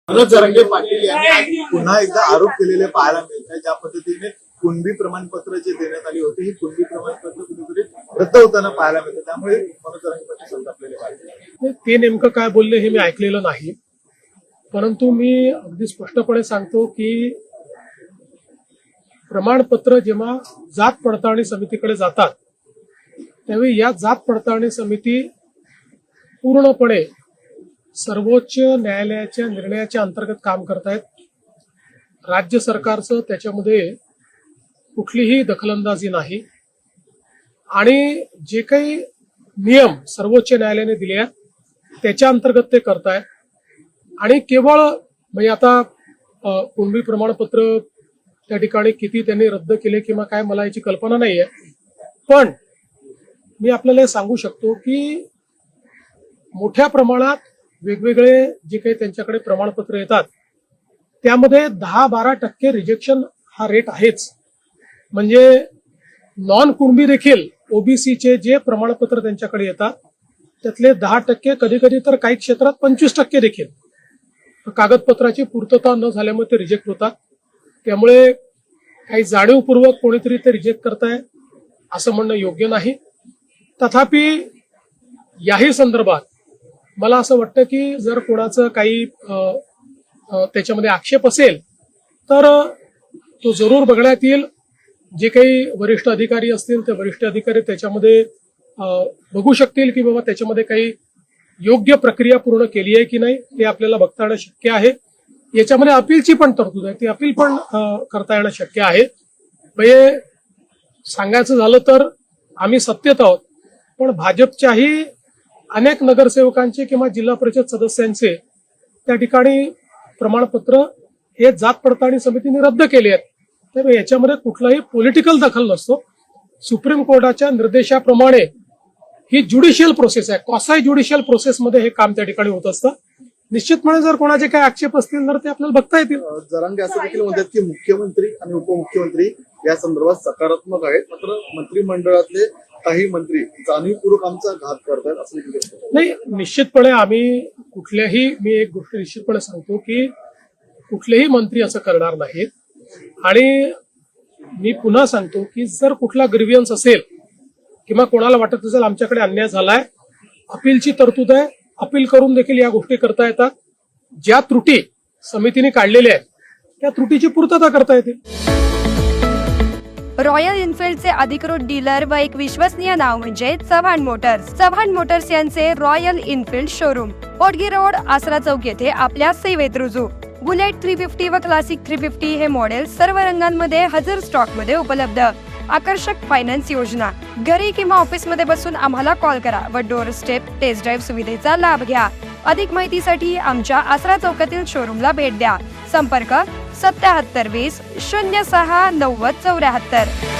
मनोज जरांगे पाटील यांनी आज पुन्हा एकदा आरोप केलेले पाहायला मिळतात। ज्या पद्धतीने कुणबी प्रमाणपत्र जे देण्यात आली होती, ही कुणबी प्रमाणपत्र कुठेतरी रद्द होताना पाहायला मिळतं। त्यामुळे मनोज जरांगे पाटील संतापलेले पाहिजे। ते नेमकं काय बोलले हे मी ऐकलेलं नाही, परंतु मी अगदी स्पष्टपणे सांगतो की प्रमाणपत्र जेव्हा जात पडताळणी समितीकडे जातात त्यावेळी या जात पडताळणी समिती पूर्णपणे सर्वोच्च न्यायालयाच्या निर्णयाच्या अंतर्गत काम करतायत। राज्य सरकारचं त्याच्यामध्ये कुठलीही दखलंदाजी नाही आणि जे काही नियम सर्वोच्च न्यायालयाने दिले आहेत त्याच्या अंतर्गत ते करतायत। आणि केवळ म्हणजे आता कुणबी प्रमाणपत्र त्या ठिकाणी किती त्यांनी रद्द केले किंवा काय मला याची कल्पना नाहीये, पण मी आपल्याला सांगू शकतो की मोठ्या प्रमाणात वेगवेगळे जे काही त्यांच्याकडे प्रमाणपत्र येतात त्यामध्ये 10-12% रिजेक्शन हा रेट आहेच। म्हणजे नॉन कुणबी देखील ओबीसीचे जे प्रमाणपत्र त्यांच्याकडे येतात त्यातले 10%, कधी कधी तर काही क्षेत्रात 25% देखील कागदपत्राची पूर्तता न झाल्यामुळे ते रिजेक्ट होतात। त्यामुळे काही जाणीवपूर्वक कोणीतरी ते रिजेक्ट करताय असं म्हणणं योग्य नाही। तथापि याही संदर्भात मला असं वाटतं की जर कोणाचं काही त्याच्यामध्ये आक्षेप असेल तर तो जरूर बघण्यात येईल। जे काही वरिष्ठ अधिकारी असतील ते वरिष्ठ अधिकारी त्याच्यामध्ये बघू शकतील की बाबा त्याच्यामध्ये काही योग्य प्रक्रिया पूर्ण केली आहे की नाही ते आपल्याला बघता येणं शक्य आहे। याच्यामध्ये अपीलची पण तरतूद आहे, ती अपील पण करता येणं शक्य आहे। म्हणजे सांगायचं झालं तर आम्ही सत्तेत आहोत, पण भाजपच्याही अनेक नगरसेवकांचे किंवा जिल्हा परिषद सदस्यांचे त्या ठिकाणी प्रमाणपत्र हे जात पडताळणी समितीने रद्द केले आहेत। त्यामुळे याच्यामध्ये कुठलाही पॉलिटिकल दखल नसतो। सुप्रीम कोर्टाच्या निर्देशाप्रमाणे ही ज्युडिशियल प्रोसेस आहे, कॉसाय ज्युडिशियल प्रोसेसमध्ये हे काम त्या ठिकाणी होत असतं। निश्चितपणे जर कोणाचे काही आक्षेप असतील तर ते आपल्याला बघता येतील। जरांगे असं देखील म्हणतात की मुख्यमंत्री आणि उपमुख्यमंत्री या संदर्भात सकारात्मक आहेत, मात्र मंत्रिमंडळातले काही मंत्री जाणीवपूर्वक आमचा घात करतात असं देखील नाही। निश्चितपणे आम्ही मी एक गोष्ट निश्चितपणे सांगतो की कुठलेही मंत्री असं करणार नाहीत। आणि मी पुन्हा सांगतो की जर कुठला ग्रीव्हियन्स असेल किंवा कोणाला वाटत असेल आमच्याकडे अन्याय झालाय, अपीलची तरतूद आहे, अपील करून देखील या गोष्टी करता येतात। ज्या त्रुटी समितीने काढलेल्या आहेत त्या त्रुटीची पूर्तता करता येते। रॉयल एनफिल्डचे अधिकृत डीलर व एक विश्वसनीय नाव म्हणजे चव्हाण मोटर्स। चव्हाण मोटर्स यांचे रॉयल एनफिल्ड शोरूम पोटगी रोड, आसरा चौक येथे आपल्या सेवेत रुजू। बुलेट 350 व क्लासिक 350 हे मॉडेल सर्व रंगांमध्ये हजर स्टॉक मध्ये उपलब्ध। आकर्षक फायनान्स योजना, घरी किंवा ऑफिस मध्ये बसून आम्हाला कॉल करा व डोअर स्टेप टेस्ट ड्राईव्ह सुविधेचा लाभ घ्या। अधिक माहितीसाठी आमच्या आसरा चौकातील शोरूमला भेट द्या। संपर्क 7720 06 90 74।